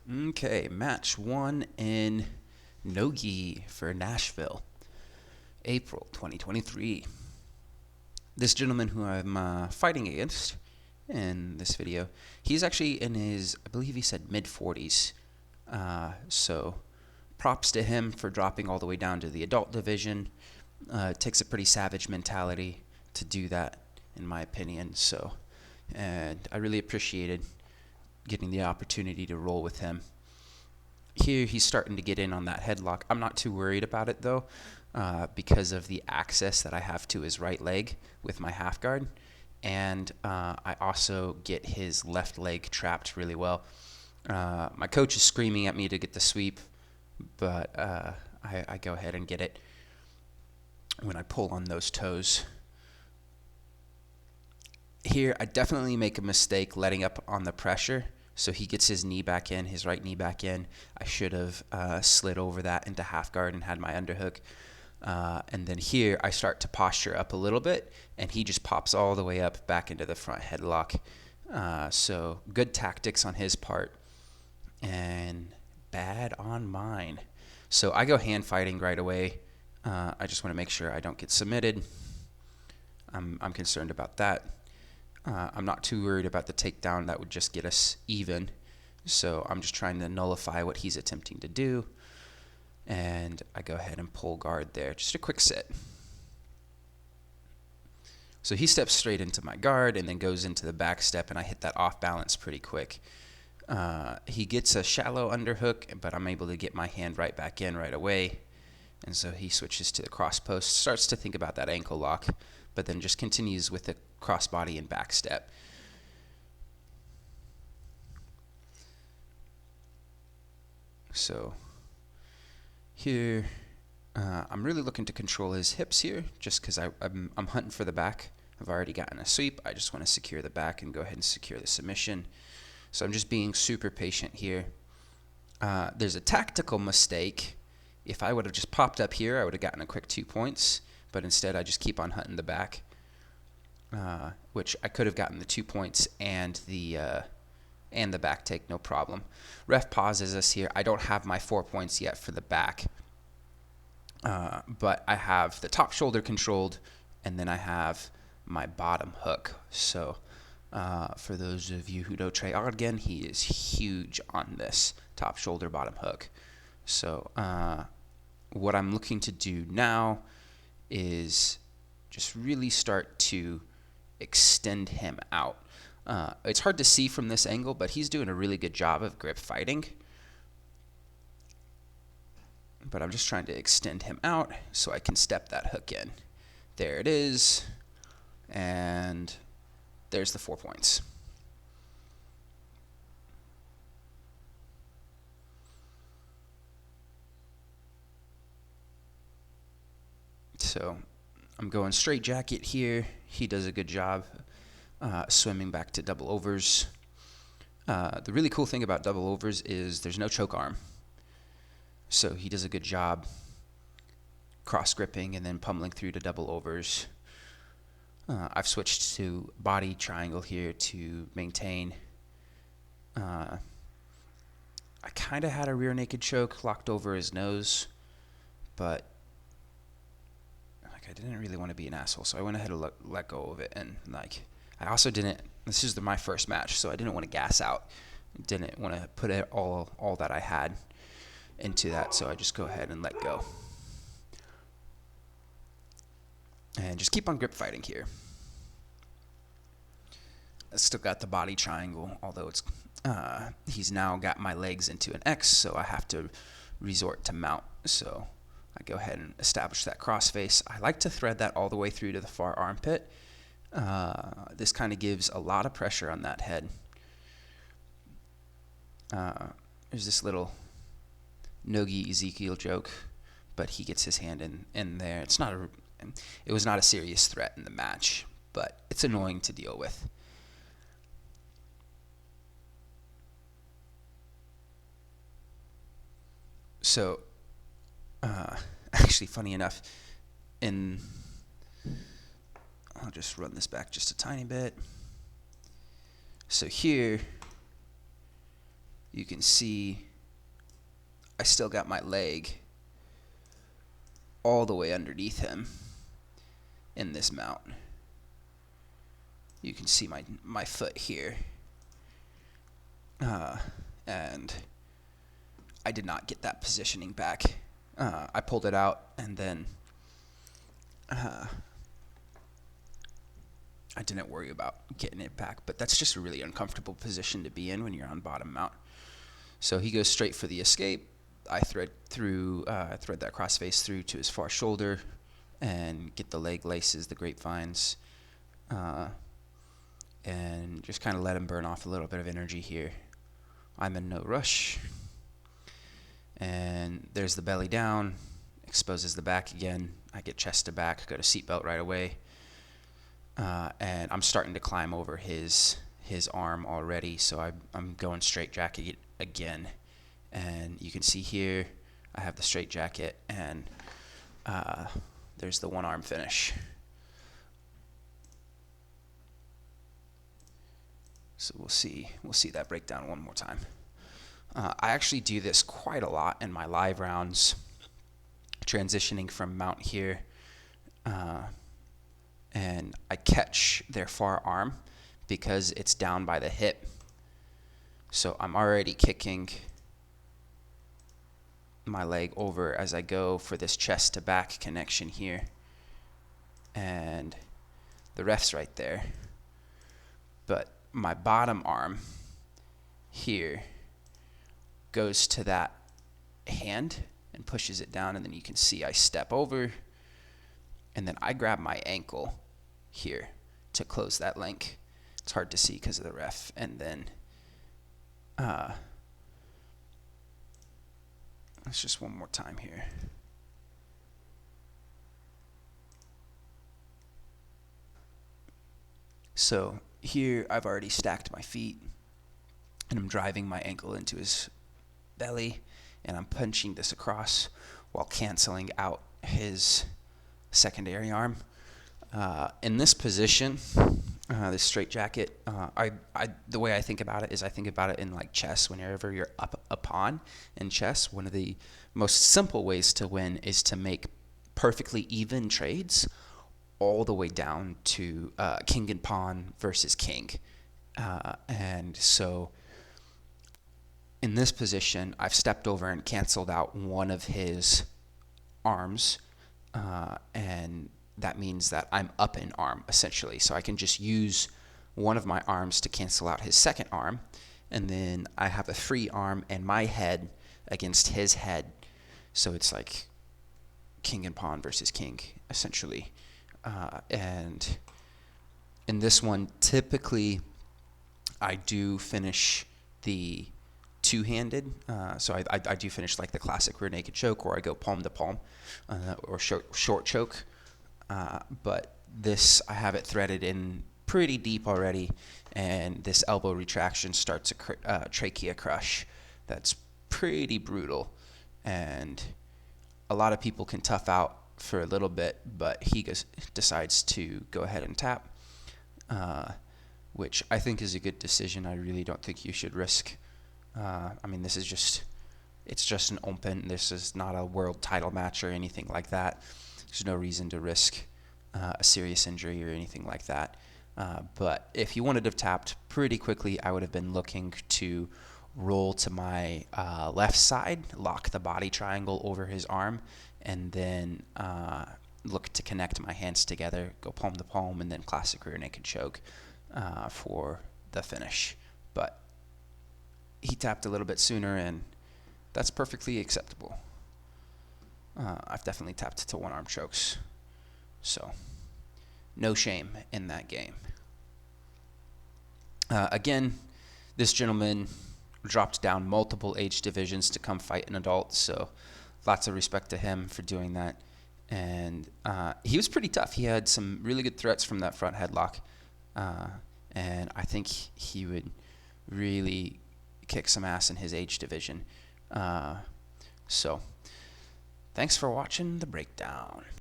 Okay, match one in Nogi for Nashville, April 2023. This gentleman who I'm fighting against in this video, he's actually in his, I believe he said mid 40s. So props to him for dropping all the way down to the adult division. It takes a pretty savage mentality to do that, in my opinion. And I really appreciated getting the opportunity to roll with him. Here he's starting to get in on that headlock. I'm not too worried about it though, because of the access that I have to his right leg with my half guard, and I also get his left leg trapped really well. My coach is screaming at me to get the sweep, but I go ahead and get it when I pull on those toes. Here I definitely make a mistake letting up on the pressure. So he gets his knee back in, his right knee back in. I should have slid over that into half guard and had my underhook. And then here I start to posture up a little bit, and he just pops all the way up back into the front headlock. So good tactics on his part, and bad on mine. So I go hand fighting right away. I just want to make sure I don't get submitted. I'm concerned about that. I'm not too worried about the takedown. That would just get us even. So I'm just trying to nullify what he's attempting to do. And I go ahead and pull guard there. Just a quick sit. So he steps straight into my guard and then goes into the back step, and I hit that off balance pretty quick. He gets a shallow underhook, but I'm able to get my hand right back in right away. And so he switches to the cross post, starts to think about that ankle lock, but then just continues with the crossbody and back step. So here, I'm really looking to control his hips here, just because I'm hunting for the back. I've already gotten a sweep. I just want to secure the back and go ahead and secure the submission. So I'm just being super patient here. There's a tactical mistake. If I would have just popped up here, I would have gotten a quick 2 points, but instead I just keep on hunting the back. Which I could have gotten the 2 points and the back take, no problem. Ref pauses us here. I don't have my 4 points yet for the back, but I have the top shoulder controlled, and then I have my bottom hook. So for those of you who know Trey Ogden, he is huge on this top shoulder bottom hook. So what I'm looking to do now is just really start to extend him out. It's hard to see from this angle, but he's doing a really good job of grip fighting. But I'm just trying to extend him out so I can step that hook in. There it is. And there's the 4 points. So I'm going straight jacket here. He does a good job swimming back to double overs. The really cool thing about double overs is there's no choke arm. So he does a good job cross gripping and then pummeling through to double overs. I've switched to body triangle here to maintain. I kind of had a rear naked choke locked over his nose, but I didn't really want to be an asshole, so I went ahead and let go of it. And I also didn't. This is my first match, so I didn't want to gas out. Didn't want to put it all that I had into that, so I just go ahead and let go. And just keep on grip fighting here. I still got the body triangle, although it's he's now got my legs into an X, so I have to resort to mount. So I go ahead and establish that crossface. I like to thread that all the way through to the far armpit. This kind of gives a lot of pressure on that head. There's this little Nogi Ezekiel joke, but he gets his hand in there. It was not a serious threat in the match, but it's annoying to deal with. So, actually, funny enough, I'll just run this back just a tiny bit. So here, you can see I still got my leg all the way underneath him in this mount. You can see my foot here. And I did not get that positioning back. I pulled it out, and then I didn't worry about getting it back. But that's just a really uncomfortable position to be in when you're on bottom mount. So he goes straight for the escape. I thread that crossface through to his far shoulder and get the leg laces, the grapevines, and just kind of let him burn off a little bit of energy here. I'm in no rush. And there's the belly down, exposes the back again. I get chest to back, go to seatbelt right away. And I'm starting to climb over his arm already, so I'm going straight jacket again. And you can see here I have the straight jacket, and there's the one arm finish. So we'll see that breakdown one more time. I actually do this quite a lot in my live rounds, transitioning from mount here, and I catch their far arm because it's down by the hip. So I'm already kicking my leg over as I go for this chest to back connection here, and the ref's right there, but my bottom arm here goes to that hand and pushes it down, and then you can see I step over, and then I grab my ankle here to close that link. It's hard to see because of the ref, and then let's just one more time here. So here I've already stacked my feet, and I'm driving my ankle into his belly, and I'm punching this across while canceling out his secondary arm. In this position, this straight jacket, the way I think about it is I think about it in like chess. Whenever you're up a pawn in chess, one of the most simple ways to win is to make perfectly even trades all the way down to king and pawn versus king. And so in this position, I've stepped over and canceled out one of his arms, and that means that I'm up in arm, essentially. So I can just use one of my arms to cancel out his second arm, and then I have a free arm and my head against his head. So it's like king and pawn versus king, essentially. And in this one, typically, I do finish the two-handed. So I do finish like the classic rear naked choke, or I go palm to palm, or short choke. But this, I have it threaded in pretty deep already, and this elbow retraction starts a trachea crush that's pretty brutal, and a lot of people can tough out for a little bit, but he decides to go ahead and tap, which I think is a good decision. I really don't think you should risk. I mean, it's just an open. This is not a world title match or anything like that. There's no reason to risk a serious injury or anything like that. But if you wanted to have tapped pretty quickly, I would have been looking to roll to my left side, lock the body triangle over his arm, and then look to connect my hands together, go palm to palm, and then classic rear naked choke for the finish. But he tapped a little bit sooner, and that's perfectly acceptable. I've definitely tapped to one-arm chokes, so no shame in that game. Again, this gentleman dropped down multiple age divisions to come fight an adult, so lots of respect to him for doing that. And he was pretty tough. He had some really good threats from that front headlock, and I think he would really kick some ass in his age division. So thanks for watching the breakdown.